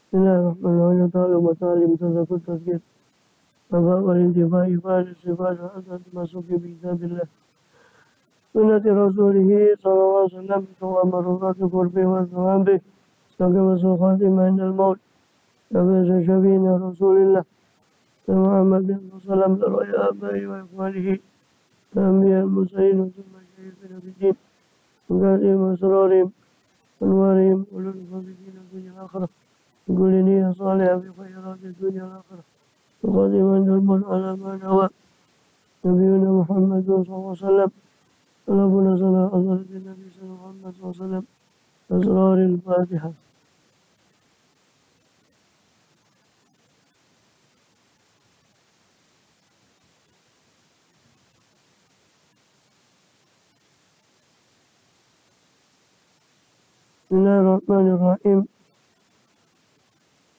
Bismillahirrahmanirrahim. Ta'ala wa ta'alim tazakut tazkir. Babak walintifah ifad sifat hasan masuki bizabillah. Sunnati rasulihi sallallahu alaihi wasallam. Wa maruratu qurbi wa sahabi. Saka wa sukhatimah indal maut. Saka syafina rasulillah. Muhammad bin Salam daraya abai wa ikhwanihi. Tambiya al-musayin wa summa syarifina bidin. Mengkatim asrarim. Anwarim. Ulul fadidina dunia akhirah. كل نية صالحة في خيرات الدنيا والآخرة وقدما دربا على ما نوى نبينا محمد صلى الله عليه وسلم ربنا صلى على النبي صلى الله عليه وسلم أسرار الفاتحة. بسم الله الرحمن الرحيم.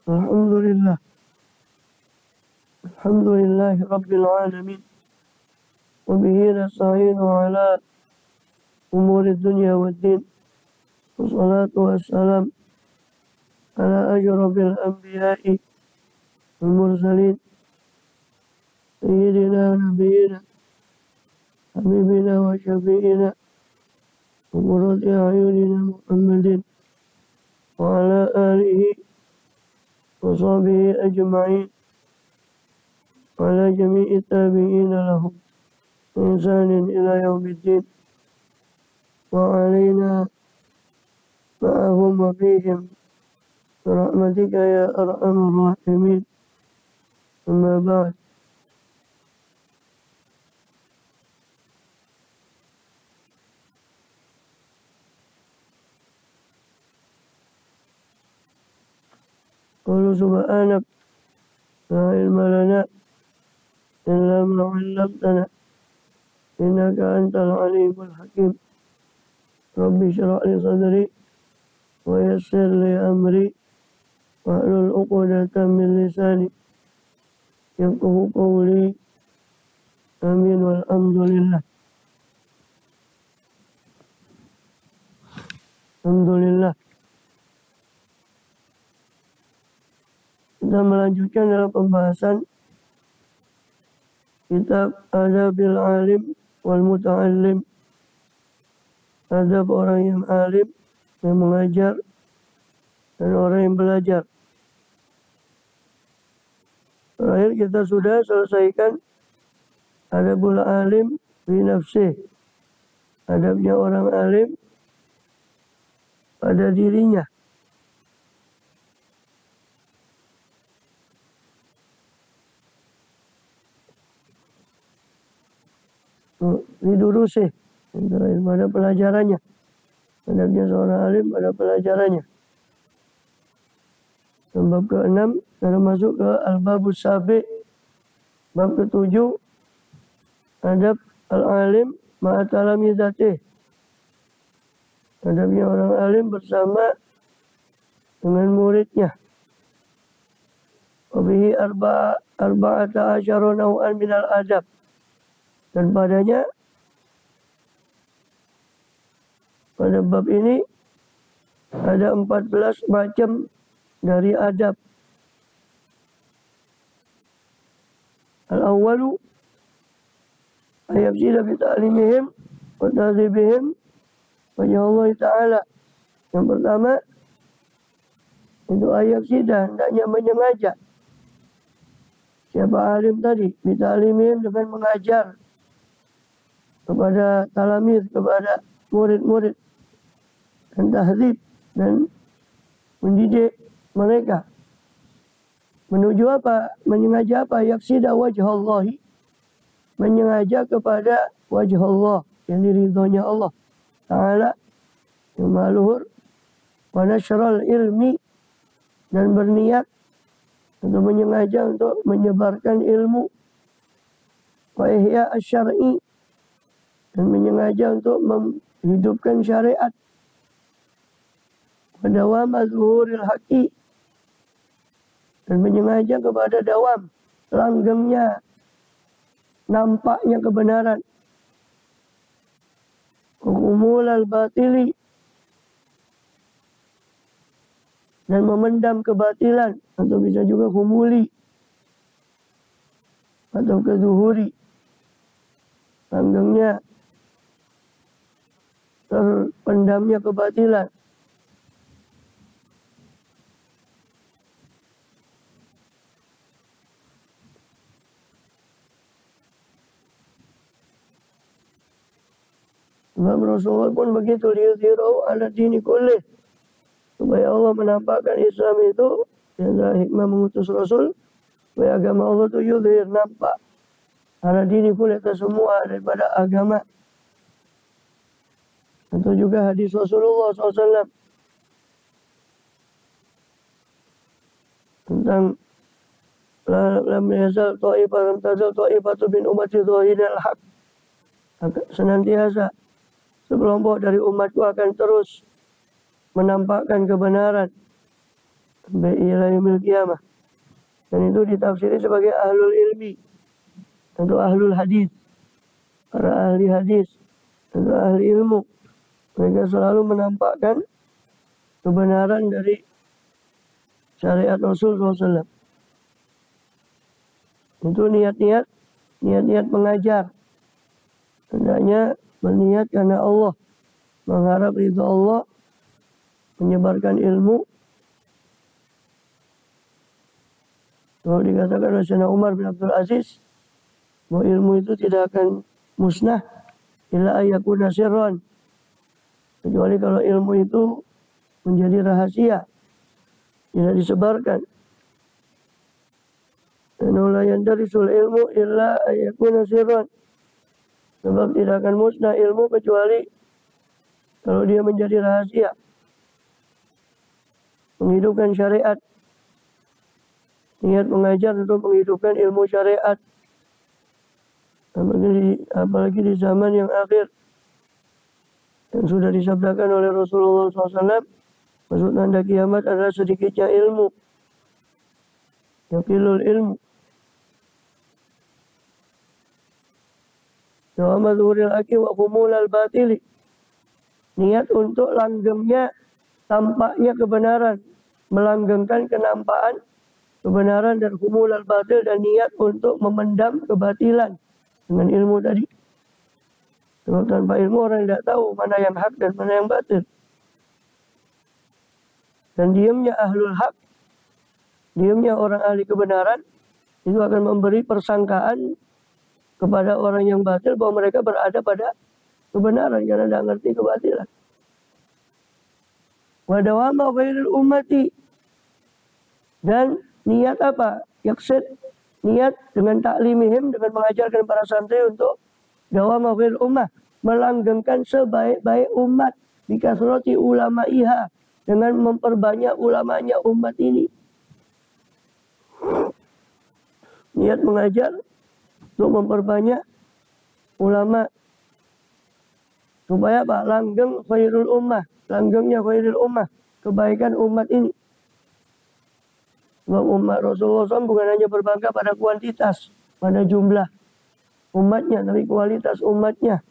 الحمد لله رب العالمين وبه نستعين على أمور الدنيا والدين والصلاة والسلام على أشرف الأنبياء والمرسلين سيدنا نبينا حبيبنا وشفيئنا وقرة أعيننا محمد وعلى آله وصحبه أجمعين وعلى جميع التابعين لهم بإحسان إلى يوم الدين وعلينا معهم وفيهم برحمتك يا أرحم الراحمين. أما بعد قل سبحانك لا علم لنا إلا ما علمتنا إنك أنت العليم الحكيم. رب اشرح لي صدري ويسر لي أمري واحلل عقدة من لساني يفقهوا قولي آمين والحمد لله. الحمد لله. Kita melanjutkan dalam pembahasan kitab Adabil Alim wal Muta'allim. Adab orang yang alim, yang mengajar, dan orang yang belajar. Terakhir kita sudah selesaikan Adabul Alim fi nafsih. Adabnya orang alim pada dirinya. Didurusi pada pelajarannya. Adabnya seorang alim pada pelajarannya. Bab ke-6 kita masuk ke Al-Babus Sabi. Bab ke-7 adab al-alim ma'atalamizatih. Adabnya orang alim bersama dengan muridnya. Wabihi arba'ata asyara naw'an minal adab. Dan padanya, pada bab ini ada 14 macam dari adab. Al-awwalu ayabsida bi ta'limihim wa ta'zibihim wajah Allah Ta'ala. Yang pertama itu ayabsida, hendaknya menyengaja. Siapa alim tadi? Bi ta'limihim, dengan mengajar kepada talamid, kepada murid-murid, dan tahdzib, dan mendidik mereka menuju apa? Menyengaja apa? Yaksida wajah Allahi, menyengaja kepada wajah Allah, yang diridhonya Allah Ta'ala yang maha luhur. Wa nasyral ilmi, dan berniat untuk menyengaja untuk menyebarkan ilmu. Wa ihya asy-syar'i, dan menyengaja untuk menghidupkan syariat. Wa dawam az-zuhuril haqi, dan menyengaja kepada dawam, langgengnya, nampaknya kebenaran. Wa umul al-batili, dan memendam kebatilan, atau bisa juga humuli atau kezuhuri, langgengnya, terpendamnya kebatilan. Sebab Rasulullah pun begitu, liyudhirahu ala dini kullih, supaya Allah menampakkan Islam itu, yang hikmah mengutus Rasul, supaya agama Allah itu yudhir, nampak ala dini kullih, atas semua daripada agama. Atau juga hadis Rasulullah SAW tentang lam yazal ta'ifatu bin ummati dhahiril haq, senantiasa sekelompok dari umatku akan terus menampakkan kebenaran sampai ila yaumil qiyamah. Dan itu ditafsiri sebagai ahlul ilmi atau ahlul hadis, para ahli hadis atau ahli ilmu. Mereka selalu menampakkan kebenaran dari syariat Rasul SAW. Itu niat-niat mengajar. Hendaknya berniat karena Allah, mengharap ridha Allah, menyebarkan ilmu. Kalau dikatakan oleh Sayyidina Umar bin Abdul Aziz, bahwa ilmu itu tidak akan musnah illa ayyakuna sirran, kecuali kalau ilmu itu menjadi rahasia, tidak disebarkan. Dan la yandarisul ilmu illa ayyakuna sirran, sebab tidak akan musnah ilmu kecuali kalau dia menjadi rahasia. Menghidupkan syariat. Niat mengajar untuk menghidupkan ilmu syariat. Apalagi di zaman yang akhir. Yang sudah disabdakan oleh Rasulullah SAW. Maksud tanda kiamat adalah sedikitnya ilmu. Yaqilul ilmu. Wa madhuril haqi wa khumulal batili. Niat untuk langgengnya tampaknya kebenaran, melanggengkan kenampakan kebenaran dan khumulal batil, dan niat untuk memendam kebatilan dengan ilmu tadi. Sebab tanpa ilmu orang tidak tahu mana yang hak dan mana yang batil. Dan diamnya ahlul hak, diamnya orang ahli kebenaran, itu akan memberi persangkaan kepada orang yang batil bahwa mereka berada pada kebenaran karena tidak ngerti kebatilan. Wa dawama ghairil ummati, dan niat apa? Yaksid, niat dengan taklimihim, dengan mengajarkan para santri untuk dawama ghairil ummah, melanggengkan sebaik-baik umat, bikasrati ulama'iha, dengan memperbanyak ulamanya umat ini. Niat mengajar untuk memperbanyak ulama, supaya apa? Langgeng khairul ummah, langgengnya khairul ummah, kebaikan umat ini. Sebab umat Rasulullah SAW bukan hanya berbangga pada kuantitas, pada jumlah umatnya, tapi kualitas umatnya.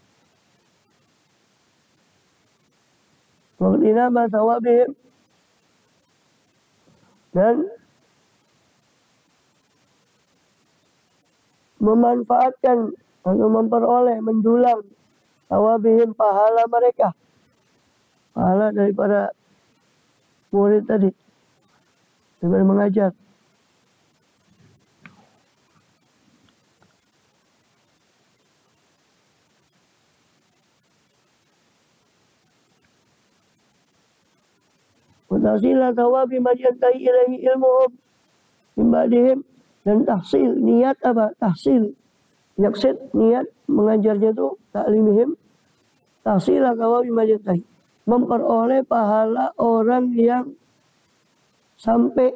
Waqtina ma thawabihim, dan memanfaatkan atau memperoleh, mendulang thawabihim, pahala mereka, pahala daripada murid tadi, daripada mengajar. Tahsilah thawabi man yantahi ilaihi ilmuhum min ba'dihim, dan tahsil, niat apa? Tahsil, yaksid, niat mengajarnya itu taklimihim, tahsilah thawabi man yantahi, memperoleh pahala orang yang sampai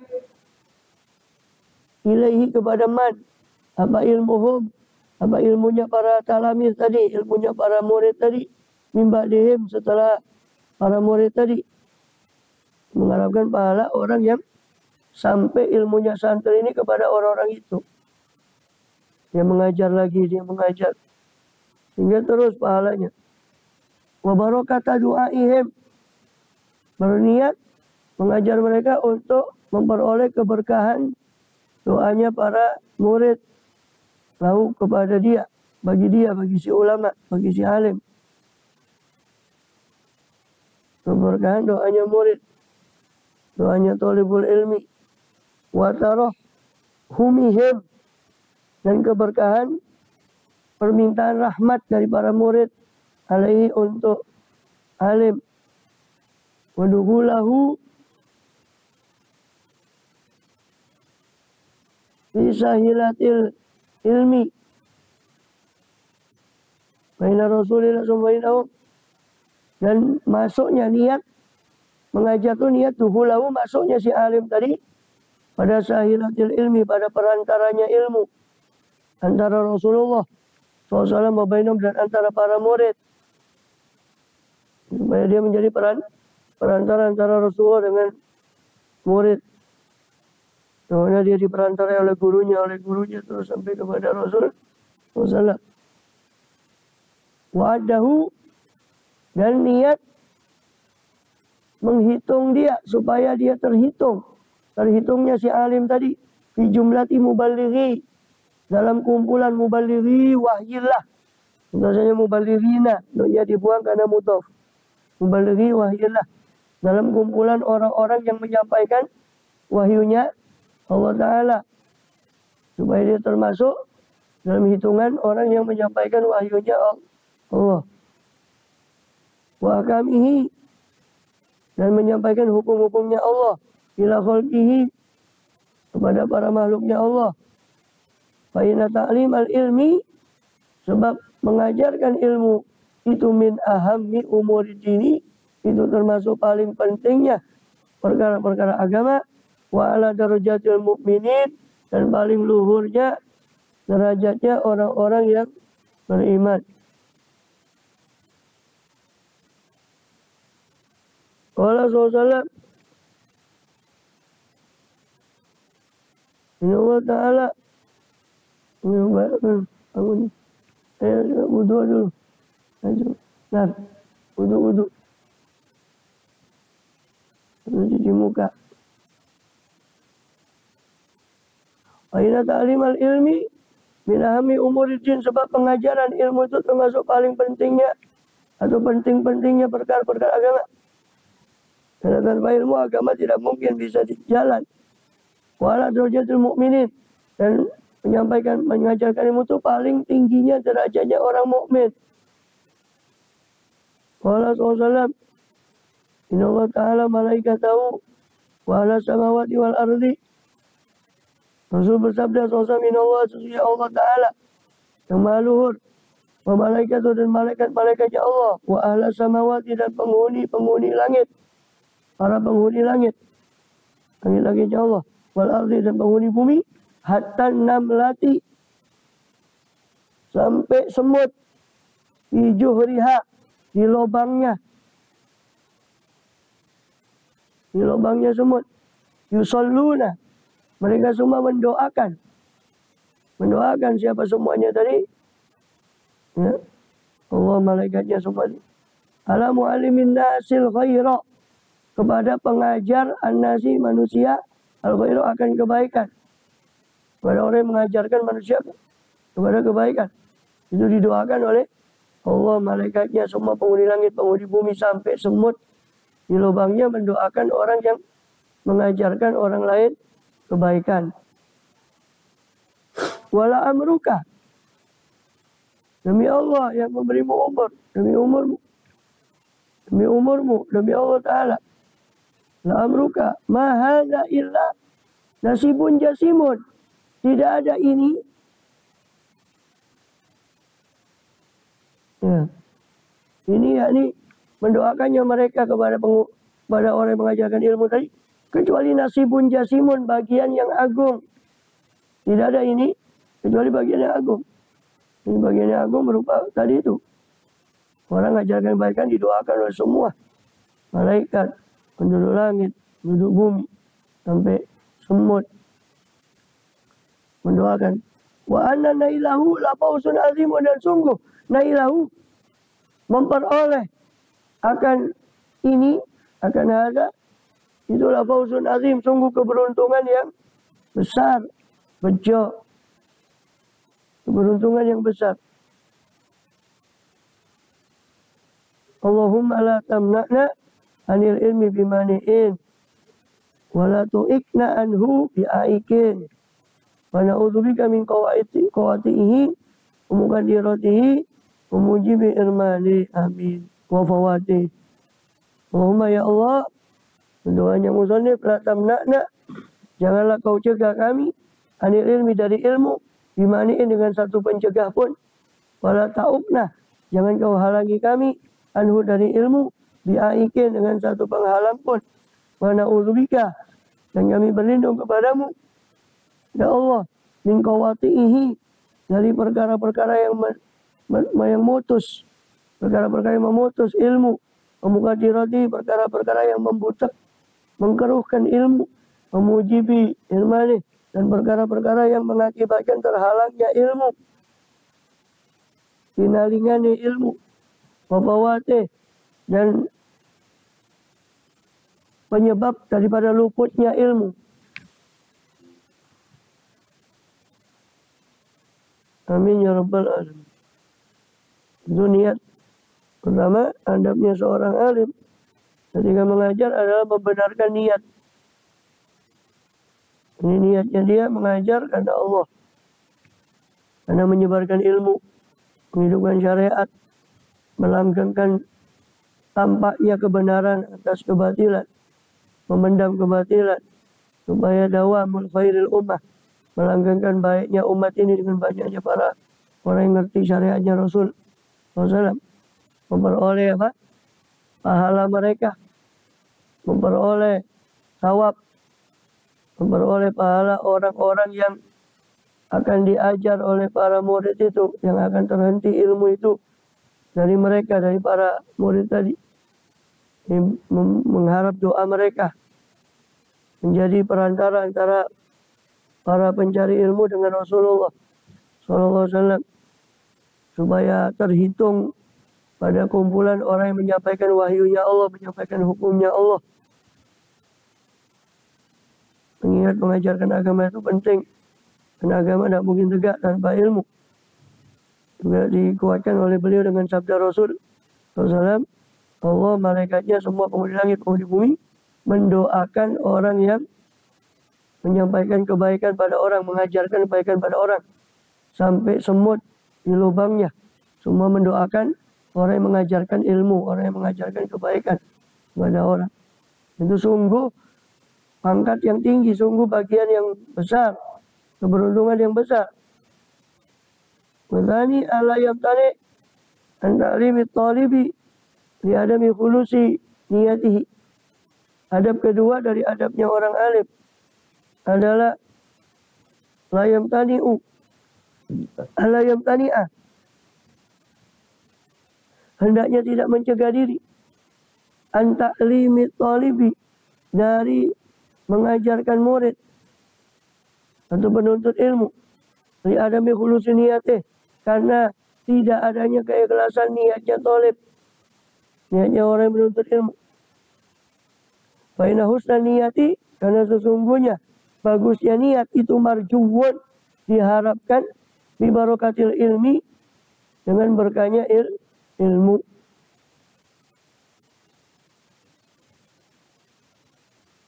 ilaihi kepada man, apa ilmuhum, apa ilmunya para talamid tadi, ilmunya para murid tadi, min ba'dihim, setelah para murid tadi. Mengharapkan pahala orang yang sampai ilmunya santri ini kepada orang-orang itu. Dia mengajar lagi, dia mengajar, sehingga terus pahalanya. Wa barakata du'aihim, berniat mengajar mereka untuk memperoleh keberkahan doanya para murid lahu kepada dia, bagi si ulama, bagi si alim. Keberkahan doanya murid, doanya thalibul ilmi, wa tarahumihim, dan keberkahan permintaan rahmat dari para murid alaihi untuk alim, wa dukhulahu fi sahilatil ilmi baina Rasulillah sallallahu, dan masuknya niat mengajar itu niat duhulahu, masuknya si alim tadi pada sahilatil ilmi, pada perantaranya ilmu antara Rasulullah SAW dan antara para murid, supaya dia menjadi perantara antara Rasulullah dengan murid. Soalnya dia diperantarai oleh gurunya terus sampai kepada Rasul SAW. Wa'adahu, dan niat menghitung dia supaya dia terhitungnya si alim tadi fi jumlati mubalighi, dalam kumpulan mubalighi wahyillah. Biasanya mubalighina, dia dibuang karena mudhaf. Mubalighi wahyillah, dalam kumpulan orang-orang yang menyampaikan wahyunya Allah Ta'ala, supaya dia termasuk dalam hitungan orang yang menyampaikan wahyunya Allah. Wa akamihi, dan menyampaikan hukum-hukumnya Allah ila khalqihi, kepada para makhluknya Allah. Fa inna ta'lim al-ilmi, sebab mengajarkan ilmu itu min ahammi umuri dini, itu termasuk paling pentingnya perkara-perkara agama. Wa ala darajatil mu'minin, dan paling luhurnya derajatnya orang-orang yang beriman. Qala sallallahu, inna Allah Ta'ala, bangun, wudu dulu, nah, wudu, cuci muka. Aina ta'limal ilmi min ahami umuridin, sebab pengajaran ilmu itu termasuk paling pentingnya atau penting-pentingnya perkara-perkara agama. Karena tanpa ilmu agama tidak mungkin bisa dijalan. Wala darajatul mu'minin, dan mengajarkan ilmu itu paling tingginya derajatnya orang mukmin. Qala sallallahu, inna Allah Ta'ala malaikatahu wa ala samawati wal ardi. Rasul bersabda sallallahu, inna Allah, sesungguhnya Allah Ta'ala yang maha luhur, wa malaikatu, dan malaikat-malaikatnya Allah, wa ahla samawati, dan penghuni langit, para penghuni langit, langit-langitnya Allah, wal ardi, dan penghuni bumi, hatta namlati, sampai semut, di juhriha, di lubangnya semut, yusalluna, mereka semua mendoakan siapa semuanya tadi, ya, Allah, malaikatnya semua, ala mu'allimin nasil khaira, kepada pengajar an-nasi, manusia, al-khairu, akan kebaikan, kepada orang yang mengajarkan manusia kepada kebaikan. Itu didoakan oleh Allah, malaikatnya semua, penghuni langit, penghuni bumi, sampai semut di lubangnya mendoakan orang yang mengajarkan orang lain kebaikan. Wala amruka, demi Allah yang memberimu umur, demi umurmu, demi Allah Ta'ala. La amruka ma hadza illa nasibun jasimun, tidak ada ini, ya, ini yakni mendoakannya mereka kepada orang yang mengajarkan ilmu tadi, kecuali nasibun jasimun, bagian yang agung. Tidak ada ini kecuali bagian yang agung. Ini bagian yang agung berupa tadi itu, orang mengajarkan kebaikan didoakan oleh semua malaikat, penduduk langit, penduduk bumi, sampai semut mendoakan. Wa anna nailahu la fawzun azimun, dan sungguh nailahu, memperoleh akan ini, akan ada, Itulah fawzun azim, sungguh keberuntungan yang besar, bejo, keberuntungan yang besar. Allahumma la tamna'na anil ilmi bimani'in wa la tu'ikna anhu bi'aikin wa na'udzubika min qawatihi wa muqaddiratihi wa mujibi irmani amin wa fawati. Allahumma ya Allah, doanya musannif, la tamna'na, janganlah kau cegah kami anil ilmi, dari ilmu, bimani'in, dengan satu pencegah pun, wa la ta'ukna, jangan kau halangi kami anhu, dari ilmu, bi'aikin, dengan satu penghalang pun, wa na'udzubika, dan kami berlindung kepadamu ya Allah min qawatihi, dari perkara-perkara yang memutus, perkara-perkara yang memutus ilmu, muqaddirati, perkara-perkara yang membutak, mengkeruhkan ilmu, memujibi ilmani, dan perkara-perkara yang mengakibatkan terhalangnya ilmu, dinalingani ilmu, wafawate, dan penyebab daripada luputnya ilmu. Amin ya rabbal alamin. Itu niat pertama, adabnya seorang alim ketika mengajar adalah membenarkan niat. Ini niatnya dia mengajar karena Allah, karena menyebarkan ilmu, menghidupkan syariat, melanggengkan tampaknya kebenaran atas kebatilan, memendam kebatilan, supaya dawamul khairil ummah, melanggengkan baiknya umat ini dengan banyaknya para orang yang ngerti syariatnya Rasul SAW, memperoleh apa? Pahala mereka, memperoleh thawab, memperoleh pahala orang-orang yang akan diajar oleh para murid itu, yang akan terhenti ilmu itu dari mereka, dari para murid tadi. Mengharap doa mereka menjadi perantara antara para pencari ilmu dengan Rasulullah SAW, supaya terhitung pada kumpulan orang yang menyampaikan wahyunya Allah, menyampaikan hukumnya Allah. Mengingat mengajarkan agama itu penting, dan agama tidak mungkin tegak tanpa ilmu. Juga dikuatkan oleh beliau dengan sabda Rasul SAW, Allah, malaikatnya, semua penghuni langit, penghuni bumi, mendoakan orang yang menyampaikan kebaikan pada orang, mengajarkan kebaikan pada orang, sampai semut di lubangnya, semua mendoakan orang yang mengajarkan ilmu, orang yang mengajarkan kebaikan kepada orang. Itu sungguh pangkat yang tinggi, sungguh bagian yang besar, keberuntungan yang besar. Wadhani ala yamtani an ta'limi talibi li adami khulusi niyatihi. Adab kedua dari adabnya orang alim adalah la yamtani'u, la yamtani'a, hendaknya tidak mencegah diri an ta'limi talibi, dari mengajarkan murid atau penuntut ilmu, li adami khulusi niyatih, karena tidak adanya keikhlasan niatnya talib, niatnya orang yang menuntut ilmu. Fa inna husna niyati, karena sesungguhnya bagusnya niat itu marjuwun, diharapkan, bi barokatil ilmi, dengan berkahnya ilmu.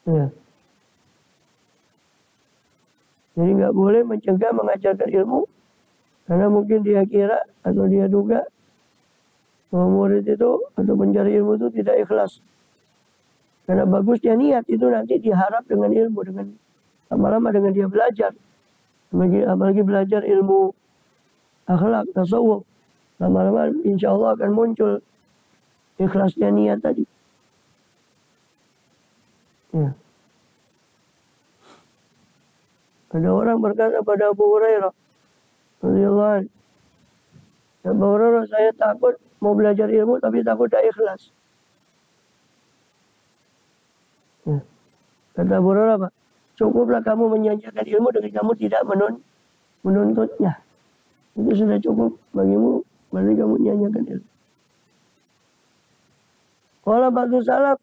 Ya. Jadi nggak boleh mencegah mengajarkan ilmu, karena mungkin dia kira atau dia duga bahwa murid itu atau pencari ilmu itu tidak ikhlas. Karena bagusnya niat itu nanti diharap dengan ilmu, dengan lama-lama dengan dia belajar, apalagi belajar ilmu akhlak, tasawuf, lama-lama insya Allah akan muncul ikhlasnya niat tadi. Ya. Ada orang berkata pada Abu Hurairah radhiyallahu anhu, Abu Hurairah, saya takut mau belajar ilmu tapi takut tidak ikhlas. Ya. Kata Abu Hurairah, Pak, cukuplah kamu menyanyikan ilmu dengan kamu tidak menuntutnya. Itu sudah cukup bagimu, berarti kamu menyanyikan ilmu. Kalau batu salaf,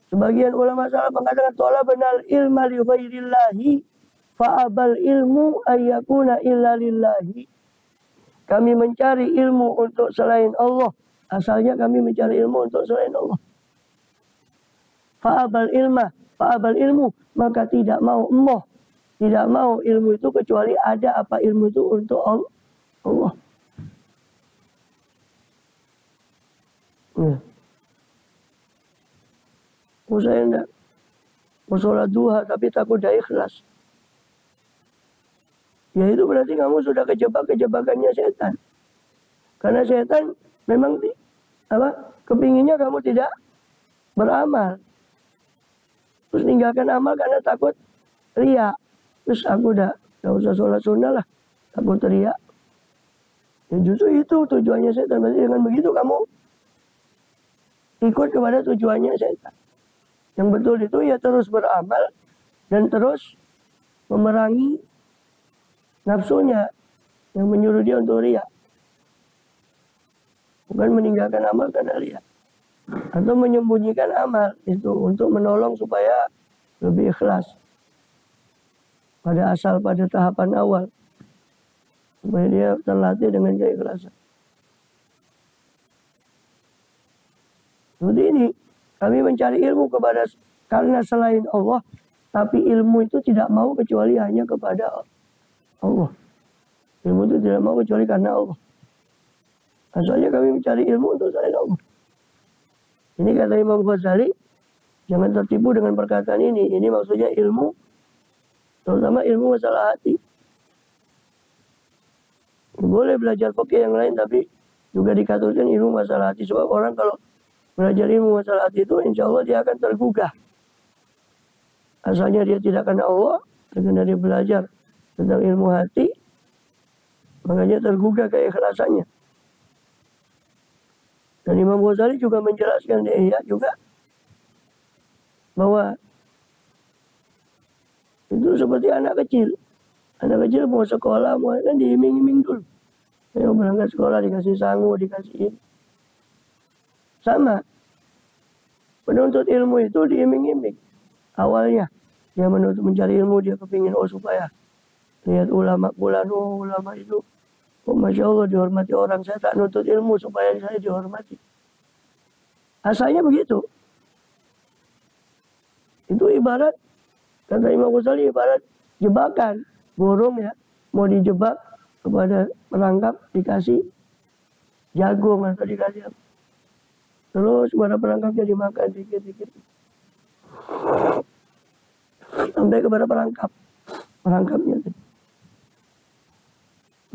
Sebagian ulama salaf mengatakan talabnal ilma li ghairillahi fa'abal ilmu ayyakuna illa lillahi. Kami mencari ilmu untuk selain Allah. Asalnya kami mencari ilmu untuk selain Allah. Fa'abal ilmu, maka tidak mau tidak mau ilmu itu kecuali ada apa ilmu itu untuk Allah. Saya enggak mau sholat duha tapi takut dah ikhlas. Ya itu berarti kamu sudah kejebakannya setan. Karena setan memang kepinginnya kamu tidak beramal. Terus tinggalkan amal karena takut riya. Terus aku gak usah sholat sunnah lah, takut riya. Ya justru itu tujuannya setan. Berarti dengan begitu kamu ikut kepada tujuannya setan. Yang betul itu ya terus beramal dan terus memerangi nafsunya yang menyuruh dia untuk riya. Bukan meninggalkan amal karena riya. Atau menyembunyikan amal itu untuk menolong supaya lebih ikhlas. Pada tahapan awal. Supaya dia terlatih dengan keikhlasan. Seperti ini. Kami mencari ilmu karena selain Allah. Tapi ilmu itu tidak mau kecuali hanya kepada Allah. Ilmu itu tidak mau kecuali karena Allah. Asalnya kami mencari ilmu untuk selain Allah. Ini kata Imam Ghazali, jangan tertipu dengan perkataan ini. Ini maksudnya ilmu, terutama ilmu masalah hati. Boleh belajar fikih yang lain, tapi juga dikatakan ilmu masalah hati. Sebab orang kalau belajar ilmu masalah hati itu, insya Allah dia akan tergugah. Asalnya dia tidak kenal Allah, karena dia belajar tentang ilmu hati, makanya tergugah keikhlasannya. Dan Imam Ghazali juga menjelaskan di Ihya juga bahwa itu seperti anak kecil. Anak kecil mau sekolah, mau kan diiming-iming dulu. Ayo berangkat sekolah dikasih sangu, dikasih ini. Sama. Penuntut ilmu itu diiming-iming. Awalnya dia mencari ilmu, dia kepingin supaya lihat ulama bulan, ulama itu Masya Allah dihormati orang. Saya tak nuntut ilmu supaya saya dihormati. Asalnya begitu. Itu ibarat, kata Imam Ghazali, ibarat jebakan. Burung ya, mau dijebak kepada perangkap, dikasih jagung atau dikasih apa. Terus kepada perangkapnya dimakan dikit-dikit. Sampai kepada perangkapnya.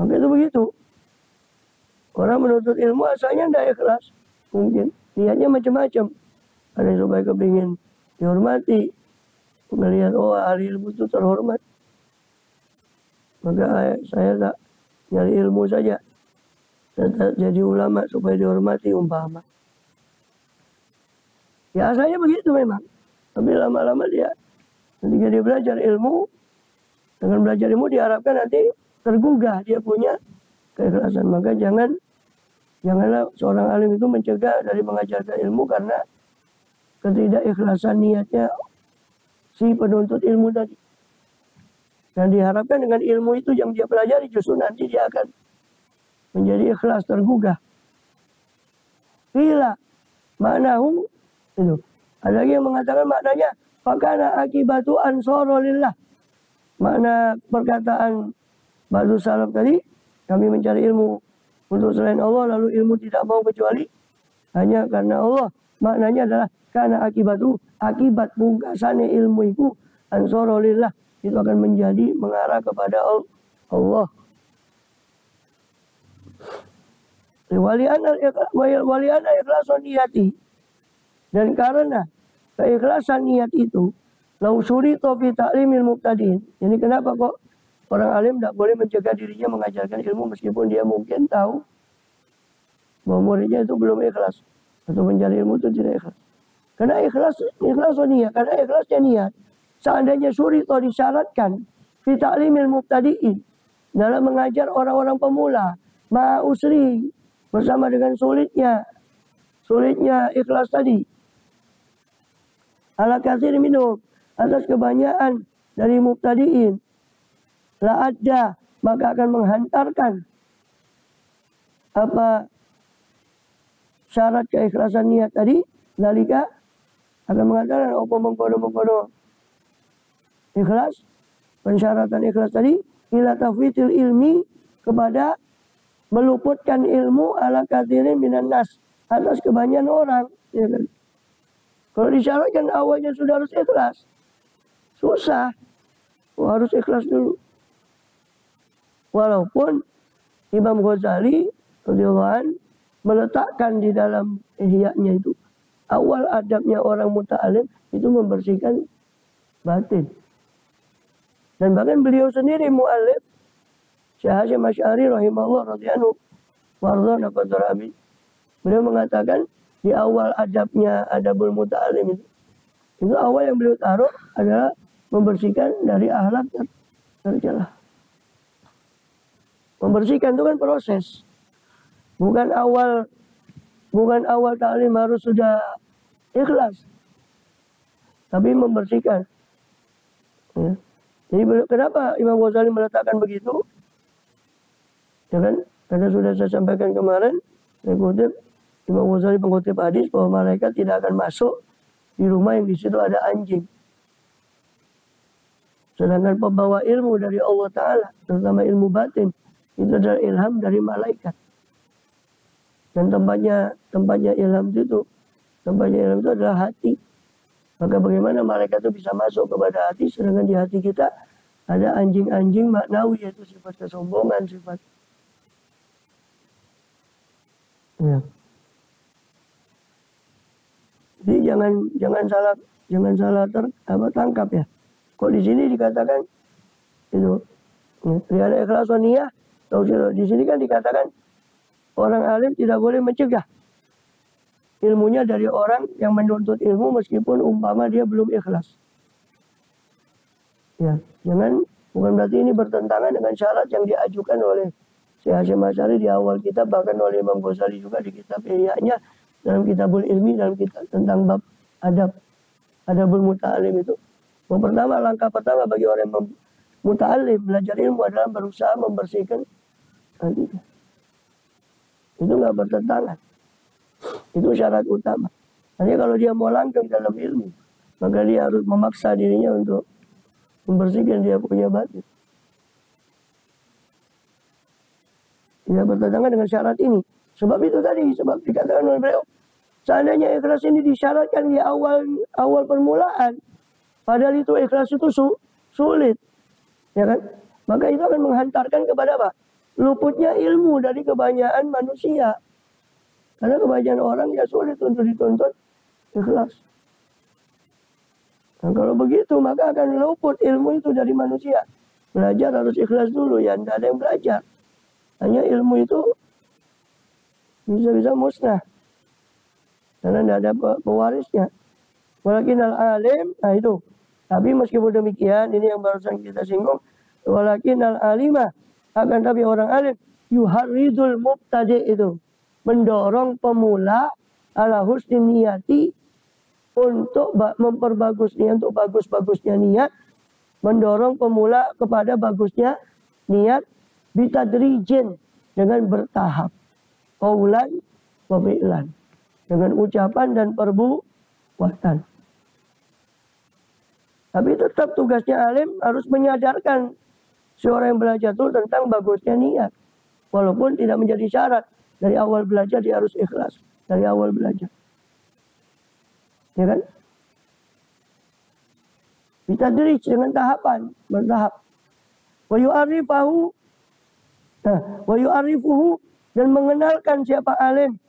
Maka itu begitu. Orang menuntut ilmu asalnya tidak ikhlas. Mungkin. Niatnya macam-macam. Ada yang supaya kepingin dihormati. Melihat, ahli ilmu itu terhormat. Maka saya tak nyari ilmu saja. Saya tak jadi ulama supaya dihormati umpama. Ya asalnya begitu memang. Tapi lama-lama dia, ketika dia belajar ilmu, dengan belajar ilmu diharapkan nanti tergugah dia punya keikhlasan. Maka janganlah seorang alim itu mencegah dari mengajarkan ilmu karena ketidakikhlasan niatnya si penuntut ilmu tadi. Dan diharapkan dengan ilmu itu yang dia pelajari justru nanti dia akan menjadi ikhlas tergugah. Qila ma'nahu itu. Ada lagi yang mengatakan maknanya fakana akibatu ansarulillah. Makna perkataan ba'du salaf tadi, kami mencari ilmu untuk selain Allah, lalu ilmu tidak mau kecuali hanya karena Allah. Maknanya adalah karena akibat pungkasannya ilmu itu ansarulillah, itu akan menjadi mengarah kepada Allah. Waliana ikhlasun niyati. Dan karena keikhlasan niat itu, lau syurita fi ta'limil muqtadin. Ini kenapa kok orang alim tidak boleh mencegah dirinya mengajarkan ilmu meskipun dia mungkin tahu bahwa muridnya itu belum ikhlas atau mencari ilmu itu tidak ikhlas. Karena ikhlas niat, karena ikhlasnya niat. Seandainya syurita disyaratkan fi ta'limil muqtadiin dalam mengajar orang-orang pemula, ma'usri bersama dengan sulitnya ikhlas tadi. ala katsir minhum, atas kebanyakan dari mubtadiin, la adda, maka akan menghantarkan apa syarat keikhlasan niat tadi, dalika akan mengatakan apa mengkono ikhlas, pensyaratan ikhlas tadi, ila tafwitil ilmi, kepada meluputkan ilmu ala katsirin minan nas, atas kebanyakan orang, ya kan? Kalau disyaratkan awalnya sudah harus ikhlas, susah. Harus ikhlas dulu. Walaupun Imam Ghazali radhiyallahu anhu meletakkan di dalam Ihya-nya itu, awal adabnya orang muta'alim itu membersihkan batin. Dan bahkan beliau sendiri mu'alif, Syekh Hasyim Asy'ari rahimahullah radhiyallahu warḍana qadrabi, beliau mengatakan di awal adabnya adabul muta'alim itu awal yang beliau taruh adalah membersihkan dari akhlak tercela. Membersihkan itu kan proses. Bukan awal ta'lim harus sudah ikhlas. Tapi membersihkan. Ya. Jadi kenapa Imam Ghazali meletakkan begitu? Ya kan? Karena sudah saya sampaikan kemarin, saya kutip, Imam Ghazali mengutip hadis bahwa malaikat tidak akan masuk di rumah yang di situ ada anjing. Sedangkan pembawa ilmu dari Allah Ta'ala, terutama ilmu batin, itu adalah ilham dari malaikat. Dan tempatnya ilham itu adalah hati. Maka bagaimana malaikat itu bisa masuk kepada hati, sedangkan di hati kita ada anjing-anjing maknawi, yaitu sifat kesombongan, sifat. Ya. Jadi jangan salah tangkap ya. Kok di sini dikatakan itu riada ikhlas wa niyah, di sini kan dikatakan orang alim tidak boleh mencegah ilmunya dari orang yang menuntut ilmu meskipun umpama dia belum ikhlas. Ya, bukan berarti ini bertentangan dengan syarat yang diajukan oleh Syekh Hasyim Asy'ari di awal kitab, bahkan oleh Imam Ghazali juga di kitab Ihya-nya, dalam kitabul ilmi, dalam kitab tentang bab adabul muta'alim itu. Langkah pertama bagi orang yang muta'alim belajar ilmu adalah berusaha membersihkan hatinya. Itu nggak bertentangan. Itu syarat utama. Hanya kalau dia mau langgeng dalam ilmu, maka dia harus memaksa dirinya untuk membersihkan dia punya batin. Tidak bertentangan dengan syarat ini. Sebab itu tadi, sebab dikatakan oleh beliau, seandainya ikhlas ini disyaratkan di awal permulaan, padahal itu ikhlas itu sulit, ya kan? Maka itu akan menghantarkan kepada apa? Luputnya ilmu dari kebanyakan manusia. Karena kebanyakan orang ya sulit untuk dituntut ikhlas. Dan kalau begitu maka akan luput ilmu itu dari manusia. Belajar harus ikhlas dulu ya, tidak ada yang belajar. Hanya ilmu itu bisa musnah. Karena tidak ada pewarisnya. Walakin al-alim, nah itu. Tapi meskipun demikian, ini yang barusan kita singgung. Walakin al-alimah, akan tapi orang alim, yuharridul mubtadi' itu. Mendorong pemula ala husni niyati, untuk memperbagus niat, untuk bagus-bagusnya niat. Mendorong pemula kepada bagusnya niat, bitadrijin, dengan bertahap. Qaulan wa fi'lan, dengan ucapan dan perbuatan. Tapi tetap tugasnya alim harus menyadarkan seorang yang belajar itu tentang bagusnya niat. Walaupun tidak menjadi syarat. Dari awal belajar dia harus ikhlas. Dari awal belajar. Ya kan? Bitadrij, dengan tahapan, bertahap. Wa yu'arifuhu, dan mengenalkan siapa alim,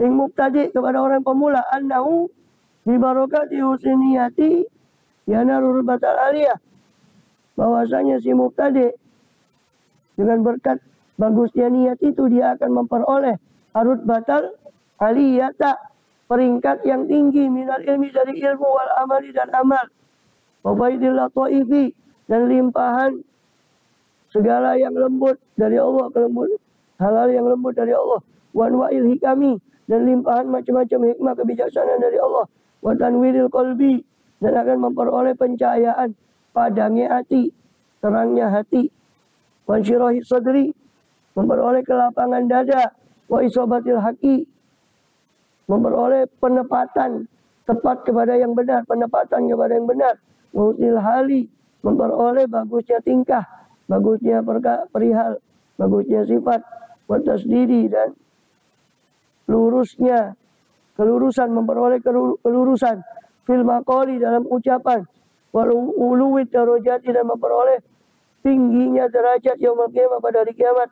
yang mubtadi, kepada orang pemula, annahu bi barakati husniyati yanarul batal aliyah, bahwasanya si mubtadi dengan berkat bagusnya niat itu dia akan memperoleh arut batal aliyata, peringkat yang tinggi, minal ilmi, dari ilmu, wal amali, dan amal, wa baidil lataifi, dan limpahan segala yang lembut dari Allah, halal yang lembut dari Allah, wa anwa'il hikami, dan limpahan macam-macam hikmah kebijaksanaan dari Allah, wa tanwiril qalbi, dan akan memperoleh pencahayaan, padangnya hati, terangnya hati, wa syirahi sadri, memperoleh kelapangan dada, wa isobatil haqi, memperoleh penepatan, tepat kepada yang benar, penepatan kepada yang benar, wa husnil hali, memperoleh bagusnya tingkah, bagusnya perihal, bagusnya sifat, wa tasdidi, dan lurusnya, kelurusan, memperoleh kelurusan, fil maqali, dalam ucapan, wal uluwid darajati, dan memperoleh tingginya derajat yaumul qiyamah, pada hari kiamat.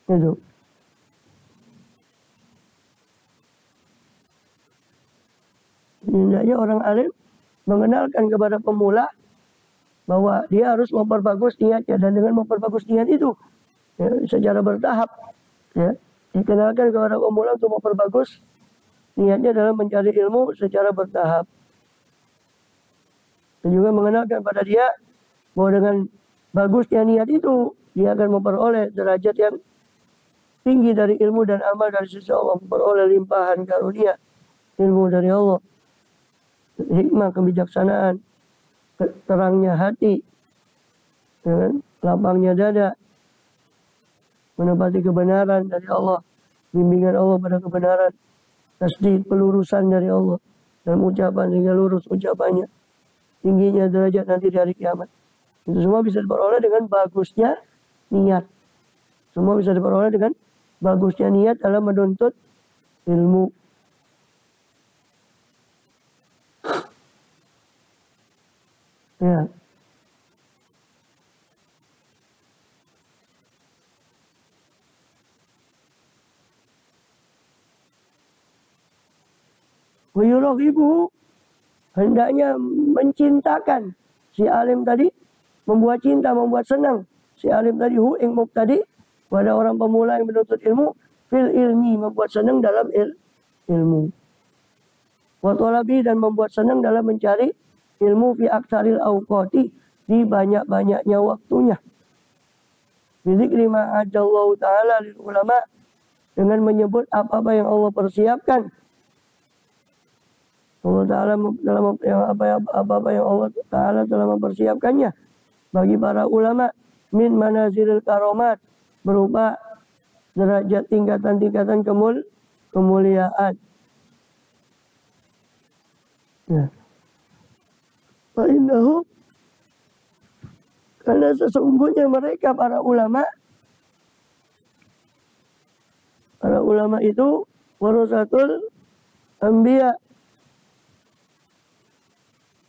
Itu. Hendaknya orang alim mengenalkan kepada pemula bahwa dia harus memperbagus niatnya, dan dengan memperbagus niat itu ya, secara bertahap ya, dikenalkan kepada pemula untuk memperbagus niatnya dalam mencari ilmu secara bertahap. Dan juga mengenalkan pada dia bahwa dengan bagusnya niat itu dia akan memperoleh derajat yang tinggi dari ilmu dan amal dari sisi Allah, memperoleh limpahan karunia ilmu dari Allah, hikmah, kebijaksanaan, terangnya hati, lapangnya dada, menepati kebenaran dari Allah, bimbingan Allah pada kebenaran, tasdid, pelurusan dari Allah, dan ucapan sehingga lurus ucapannya, tingginya derajat nanti di hari kiamat. Itu semua bisa diperoleh dengan bagusnya niat. Semua bisa diperoleh dengan bagusnya niat dalam menuntut ilmu. Ya. Wayurahibu, hendaknya mencintakan si alim tadi, membuat cinta, membuat senang si alim tadi, hu ing mubtadi, pada orang pemula yang menuntut ilmu, fil ilmi, membuat senang dalam ilmu, wa thalabi, dan membuat senang dalam mencari ilmu, fi aksaril awqati, di banyak-banyaknya waktunya, bizikri ma adallahu ta'ala lil ulama, dengan menyebut apa-apa yang Allah persiapkan Allah Ta'ala dalam apa-apa yang Allah Ta'ala telah mempersiapkannya bagi para ulama, min manazilil karomat, berupa derajat tingkatan-tingkatan kemuliaan. Ya. Fa'innahu, karena sesungguhnya mereka para ulama itu warasatul anbiya,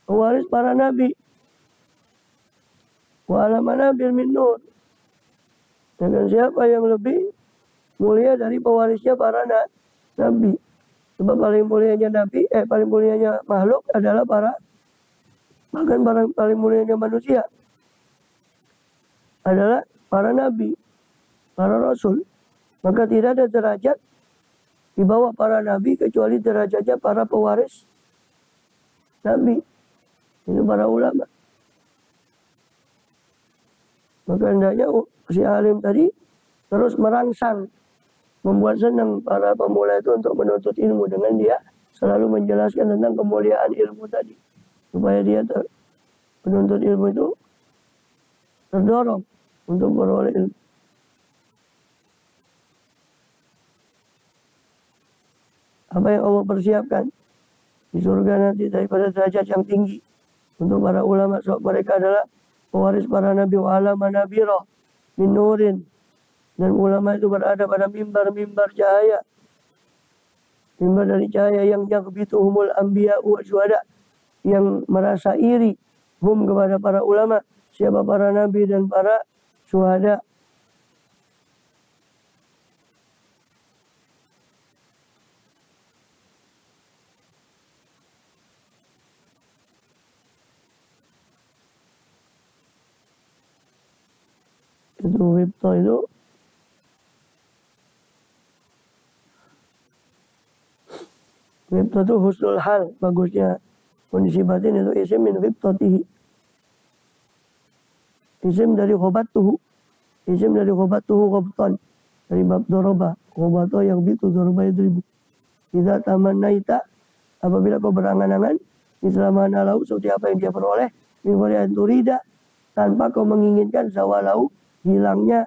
pewaris para nabi, wa alamana bil min nur, dengan siapa yang lebih mulia dari pewarisnya para nabi. Sebab paling mulianya nabi, paling mulianya makhluk adalah bahkan paling mulianya manusia adalah para nabi, para rasul. Maka tidak ada derajat di bawah para nabi kecuali derajatnya para pewaris nabi. Itu para ulama. Maka hendaknya si alim tadi terus merangsang, membuat senang para pemula itu untuk menuntut ilmu, dengan dia selalu menjelaskan tentang kemuliaan ilmu tadi, supaya dia penuntut ilmu itu terdorong untuk beroleh ilmu. Apa yang Allah persiapkan di surga nanti daripada derajat yang tinggi untuk para ulama, sebab mereka adalah pewaris para nabi, wa alama nabira min nurin, dan ulama itu berada pada mimbar-mimbar cahaya, mimbar dari cahaya, yang yaghbituhumul anbiya wa syuhada, yang merasa iri hum kepada para ulama, siapa para nabi dan para syuhada. Itu wibto itu husnul hal, bagusnya kondisi batin, itu isim min wibtotihi, isim dari khobatuhu, khobtan, dari bab doroba, khobato yang bitu doroba itu ribu. Idza tamannaita apabila kau berangan-angan misla mana lahu seperti apa yang dia peroleh min wari'an turida, tanpa kau menginginkan zawalahu hilangnya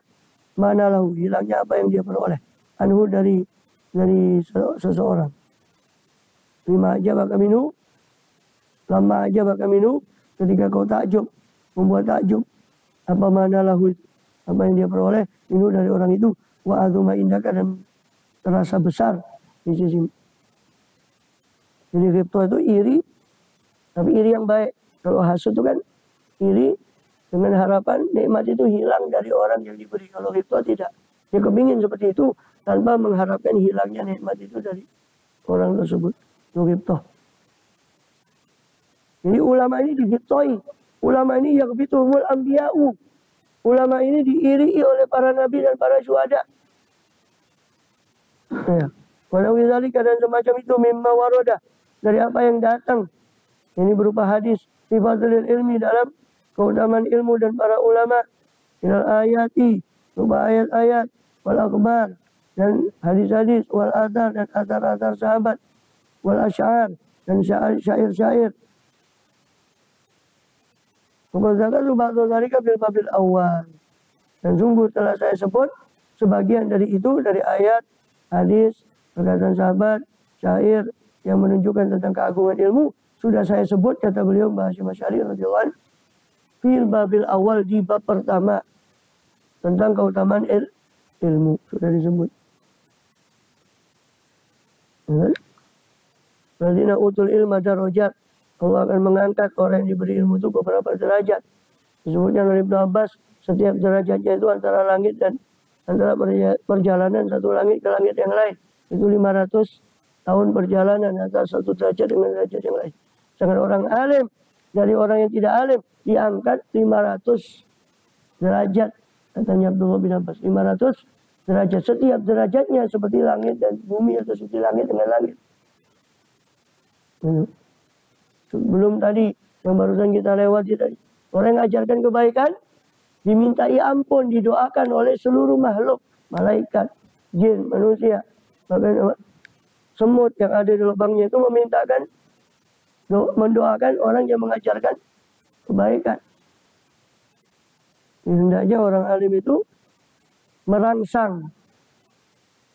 mana lahu, hilangnya apa yang dia peroleh anhu dari seseorang. Lima aja baka minu, lama aja baka minu, ketika kau takjub, membuat takjub apa mana lahu, apa yang dia peroleh minu dari orang itu, wa azuma indaka, dan terasa besar di sisi. Jadi ghibthah itu iri, tapi iri yang baik. Kalau hasud itu kan iri dengan harapan nikmat itu hilang dari orang yang diberi. Kalau ghibthah tidak, dia kepingin seperti itu tanpa mengharapkan hilangnya nikmat itu dari orang tersebut. Itu ghibthah. Jadi ulama ini dighibthahi. Ulama ini yaghbituhumul anbiya'u. Ulama ini diirii oleh para nabi dan para syuhada. Ya. Walau dzalika, dan semacam itu mimma waroda, dari apa yang datang. Ini berupa hadis fi fadlil ilmi, dalam keutamaan ilmu dan para ulama. Minal ayati, berupa ayat-ayat, wal akhbar, dan hadis-hadis, wal athar, dan athar-athar sahabat, wal asy'ar, dan syair-syair. Mengatakan ba'dhu dzalika fil babil awal. Dan sungguh telah saya sebut sebagian dari itu, dari ayat, hadis, perkataan sahabat, syair yang menunjukkan tentang keagungan ilmu, sudah saya sebut, kata beliau Mbah Hasyim Asy'ari radhiyallahu anhu, fil babil awal, di bab pertama tentang keutamaan ilmu, sudah disebut. Walladzina utul ilma darajat, Allah akan mengangkat orang yang diberi ilmu itu beberapa derajat. Disebutkan oleh Ibnu Abbas, setiap derajatnya itu antara langit dan antara perjalanan satu langit ke langit yang lain. Itu 500 tahun perjalanan antara satu derajat dengan derajat yang lain. Sedangkan orang alim dari orang yang tidak alim diangkat 500 derajat. Katanya Abdullah bin Abbas, 500 derajat. Setiap derajatnya seperti langit dan bumi, atau seperti langit dengan langit. Sebelum tadi yang barusan kita lewati tadi, orang yang ajarkan kebaikan dimintai ampun, didoakan oleh seluruh makhluk, malaikat, jin, manusia, bahkan semut yang ada di lubangnya itu mendoakan orang yang mengajarkan kebaikan. Hendaknya orang alim itu merangsang,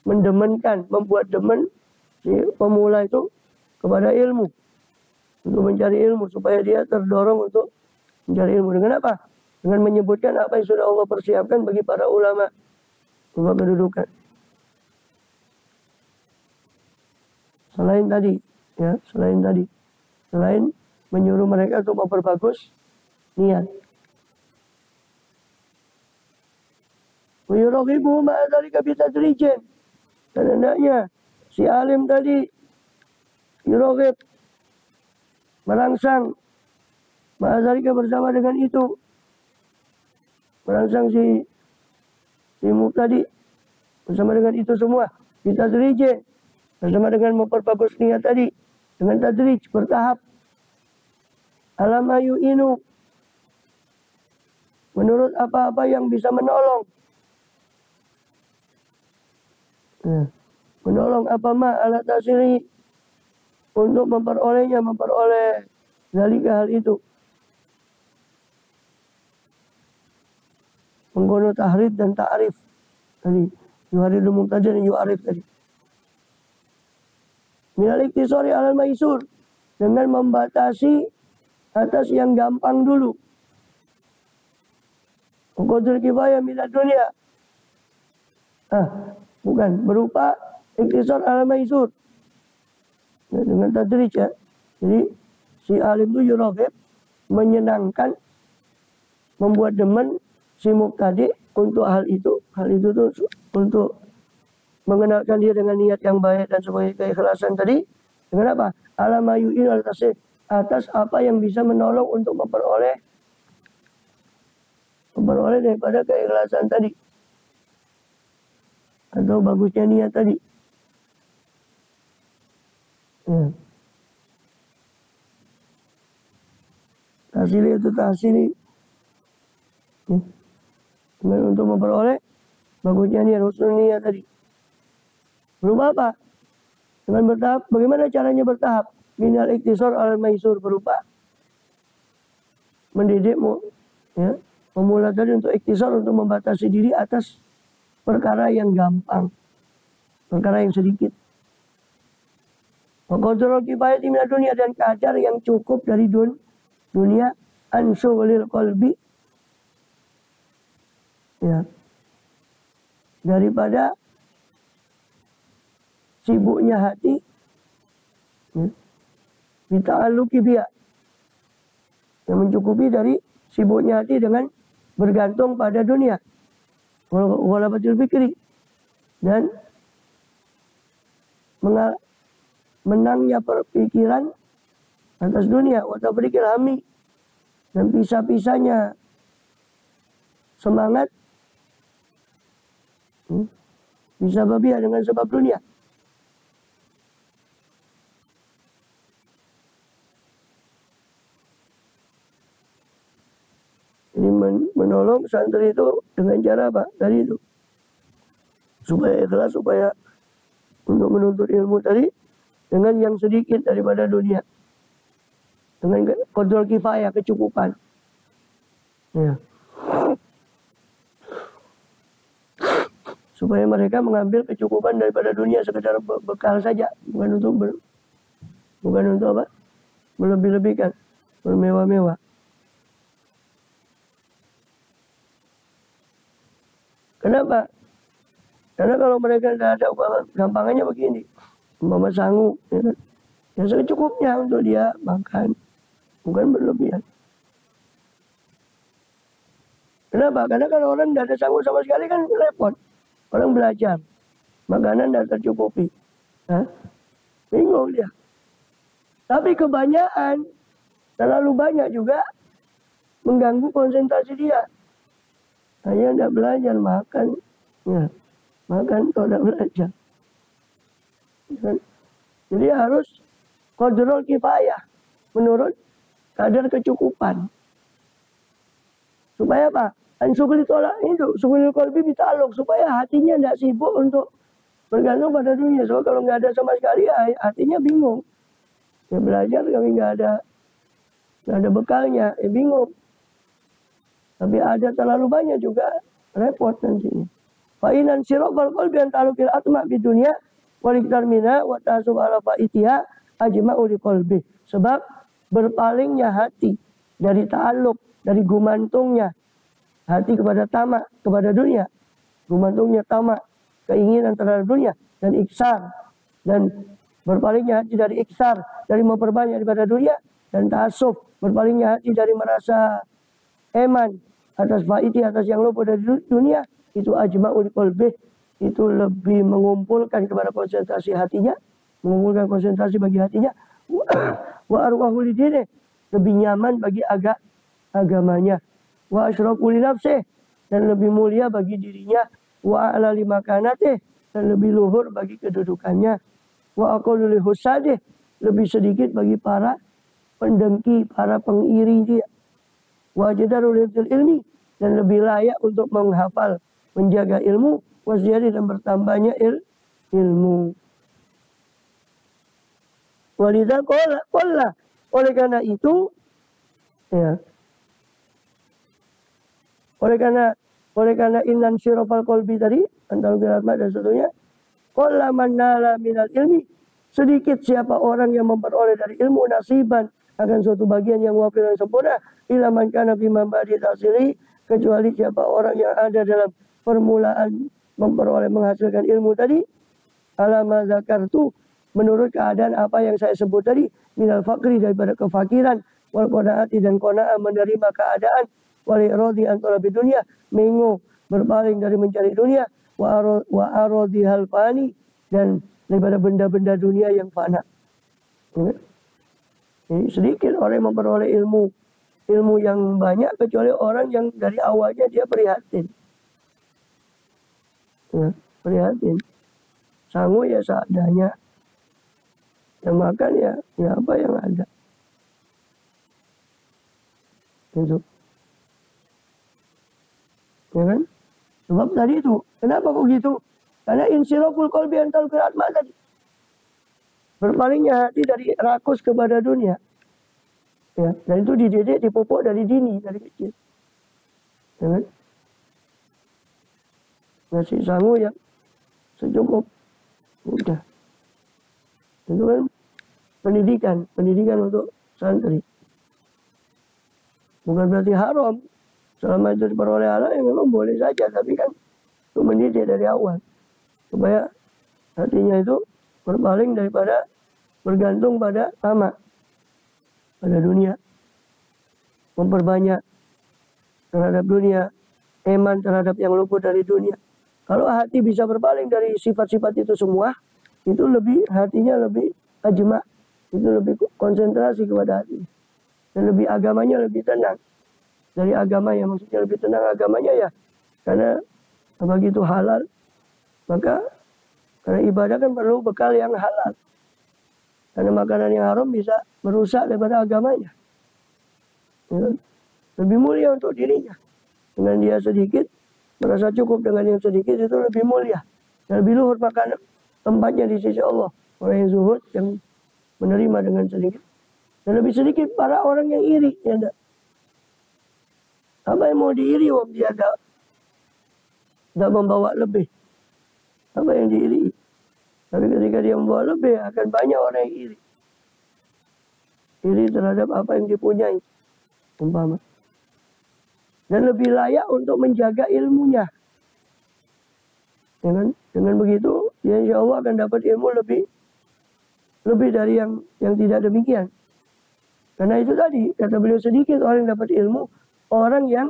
mendemenkan, membuat demen si pemula itu kepada ilmu, untuk mencari ilmu, supaya dia terdorong untuk mencari ilmu. Dengan apa? Dengan menyebutkan apa yang sudah Allah persiapkan bagi para ulama, ulama kedudukan. Selain menyuruh mereka untuk memperbagus niat. Wayuraqibu ma'adzalika bitadrijin. Dan hendaknya si alim tadi yuraqib, merangsang ma'adzalika, bersama dengan itu, merangsang si tadi bersama dengan itu semua bitadrijin, bersama dengan memperbagus niat tadi dengan tadrij, bertahap. Alama yu'inu, menurut apa-apa yang bisa menolong. Menolong apa ma ala tasiri, untuk memperoleh zalika, hal itu. Mengkono tahrid dan ta'rif tadi, yuharidu muqtada dan yu'arif tadi. Minal iktisari alal maisur, dengan membatasi atas yang gampang dulu. Qadrul kifayah minad dunia. Bukan, berupa iktisar alal maisur. Dengan tadrij ya. Jadi si alim itu yuraqib, menyenangkan, membuat demen si mubtadi untuk hal itu. Hal itu tuh untuk mengenalkan dia dengan niat yang baik dan sebagai keikhlasan tadi. Dengan apa? Alama yu'in atas apa yang bisa menolong untuk memperoleh daripada keikhlasan tadi, atau bagusnya niat tadi. Tahsili itu tahsili. Dengan untuk memperoleh bagusnya niat, husnul niat tadi. Belum apa? Dengan bertahap. Bagaimana caranya bertahap? minal iktisar al-maisur, berupa mendidikmu, ya, memulai tadi untuk iktisar, untuk membatasi diri atas perkara yang gampang, perkara yang sedikit. Kontrol kifayah di dunia, dan kadar yang cukup dari dunia, ansyulil qalbi, ya, daripada sibuknya hati, ya, bita'alluqi biha, yang mencukupi dari sibuknya hati dengan bergantung pada dunia, walabatil fikri, dan menangnya perpikiran atas dunia, watabrikil hami, dan pisah-pisahnya semangat, bisa babiah, dengan sebab dunia. Ini menolong santri itu dengan cara apa? Tadi itu, supaya ikhlas, supaya untuk menuntut ilmu tadi dengan yang sedikit daripada dunia, dengan kontrol kifayah, kecukupan, ya, supaya mereka mengambil kecukupan daripada dunia sekedar bekal saja, bukan untuk apa? Melebih-lebihkan, bermewah-mewah. Kenapa? Karena kalau mereka tidak ada uang, gampangannya begini, umpama sangu, ya kan? Ya secukupnya untuk dia makan, bukan berlebihan. Kenapa? Karena kalau orang tidak ada sangu sama sekali kan repot. Orang belajar, makanan tidak tercukupi, bingung dia. Tapi kebanyakan, terlalu banyak juga mengganggu konsentrasi dia. Hanya tidak belajar, makan, ya, makan atau tidak belajar. Jadi harus kontrol kifayah menurut kadar kecukupan. Supaya apa? Syukuril tolak itu, syukuril qalbi bita'alluq, supaya hatinya tidak sibuk untuk bergantung pada dunia. Soalnya kalau nggak ada sama sekali, hatinya bingung. Ya belajar kami nggak ada bekalnya, bingung. Tapi ada terlalu banyak juga repot nantinya. Fa'inan sirofal qalbi an ta'alluqil atma' di dunia waliktar mina wa ta'asub ala fa'itiha ajma'u li qalbi. Sebab berpalingnya hati dari ta'alluq, dari gumantungnya hati kepada tamak, kepada dunia, gumantungnya tamak, keinginan terhadap dunia, dan iksar, dan berpalingnya hati dari iksar, dari memperbanyak daripada dunia, dan ta'asuf, berpalingnya hati dari merasa eman atas faiti, atas yang luput dari dunia, itu ajma'ul qalbi, itu lebih mengumpulkan kepada konsentrasi hatinya, mengumpulkan konsentrasi bagi hatinya, wa arwahul dini, lebih nyaman bagi agamanya, wa asyraful nafsih, dan lebih mulia bagi dirinya, wa a'la li makanatih, dan lebih luhur bagi kedudukannya, wa aqallu li husadih, lebih sedikit bagi para pendengki, para pengiri dia, wa jadarul ilmi, dan lebih layak untuk menghafal, menjaga ilmu, wasjadi, dan bertambahnya ilmu. Walidha qala, oleh karena itu, ya, oleh karena innan syirafal qalbi tadi, antara biratma dan sebagainya, qala man nala minal ilmi, sedikit siapa orang yang memperoleh dari ilmu nasiban, akan suatu bagian yang wafir dan sempurna, ila man kana fi mambadi tasili, kecuali siapa orang yang ada dalam permulaan memperoleh, menghasilkan ilmu tadi, alama zakartu, menurut keadaan apa yang saya sebut tadi, minal fakri, daripada kefakiran, wal qanaati, dan qanaah, menerima keadaan, wal iradi an talabi dunia, mengo, berpaling dari mencari dunia, wa aradi hal fani, dan daripada benda-benda dunia yang fana. Jadi sedikit orang yang memperoleh ilmu yang banyak, kecuali orang yang dari awalnya dia prihatin. Ya, prihatin. Sangu ya seadanya. Yang makan ya apa yang ada. Gitu. Ya kan? Sebab tadi itu, kenapa kok gitu? Karena insiraful qalbi antal qiraat tadi. Berpalingnya hati dari rakus kepada dunia. Ya, dan itu dididik, dipupuk dari dini, dari kecil. Ya kan? Ngasih sangu yang secukup. Udah. Itu kan pendidikan untuk santri. Bukan berarti haram. Selama itu diperoleh Allah, ya memang boleh saja. Tapi kan itu mendidik dari awal. Supaya hatinya itu berpaling daripada bergantung pada tamak, pada dunia. Memperbanyak terhadap dunia, iman terhadap yang luput dari dunia. Kalau hati bisa berpaling dari sifat-sifat itu semua, itu hatinya lebih ajma, itu lebih konsentrasi kepada hati. Dan lebih agamanya lebih tenang. Dari agama yang maksudnya lebih tenang agamanya ya, karena begitu halal, maka karena ibadah kan perlu bekal yang halal. Karena makanan yang haram bisa merusak daripada agamanya. Ya, lebih mulia untuk dirinya. Dengan dia sedikit, merasa cukup dengan yang sedikit itu lebih mulia. Dan lebih luhur makanan tempatnya di sisi Allah. Orang yang zuhud, yang menerima dengan sedikit. Dan lebih sedikit para orang yang iri. Ya, apa yang mau diiri wong dia tidak membawa lebih. Apa yang diiri? Tapi ketika dia membawa lebih, akan banyak orang yang iri. Iri terhadap apa yang dipunyai. Umpama. Dan lebih layak untuk menjaga ilmunya. Ya kan? Dengan begitu, ya insya Allah akan dapat ilmu lebih dari yang tidak demikian. Karena itu tadi, kata beliau, sedikit orang yang dapat ilmu, orang yang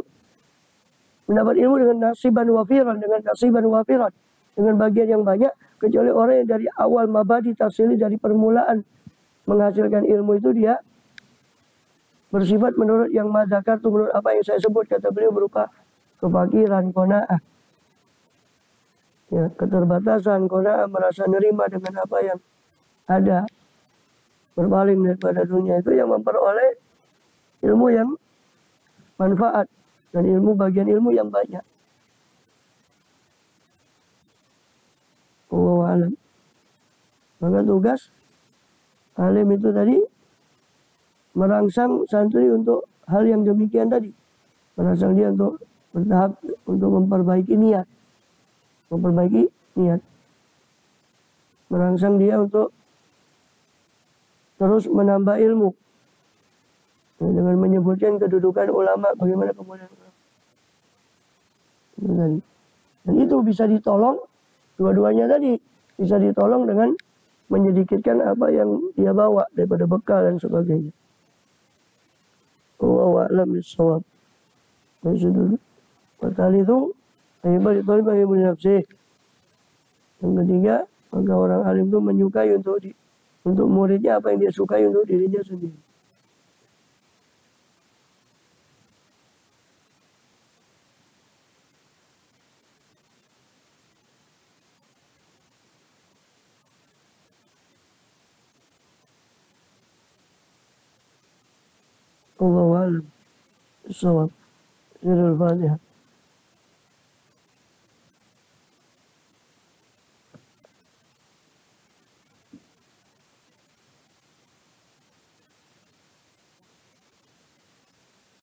mendapat ilmu dengan nasiban wafiran, dengan bagian yang banyak, kecuali orang yang dari awal mabadi tafsili, dari permulaan menghasilkan ilmu itu dia bersifat menurut yang madzakar itu, menurut apa yang saya sebut, kata beliau, berupa kefakiran, qanaah. Ya, keterbatasan, qanaah, merasa nerima dengan apa yang ada, berpaling daripada dunia, itu yang memperoleh ilmu yang manfaat dan bagian ilmu yang banyak. Wallahu a'lam. Maka tugas alim itu tadi merangsang santri untuk hal yang demikian tadi. Merangsang dia untuk bertahap untuk memperbaiki niat. Merangsang dia untuk terus menambah ilmu. Dengan menyebutkan kedudukan ulama, bagaimana kemudian ulama. Dan itu bisa ditolong, dua-duanya tadi bisa ditolong dengan menyedikitkan apa yang dia bawa daripada bekal dan sebagainya. Wallahu a'lam bishawab. Maksudnya, pertali itu balik bagi nafsi. Yang ketiga, maka orang alim itu menyukai untuk muridnya apa yang dia sukai untuk dirinya sendiri. Wallahu a'lam bishawab. Sirul Fatihah.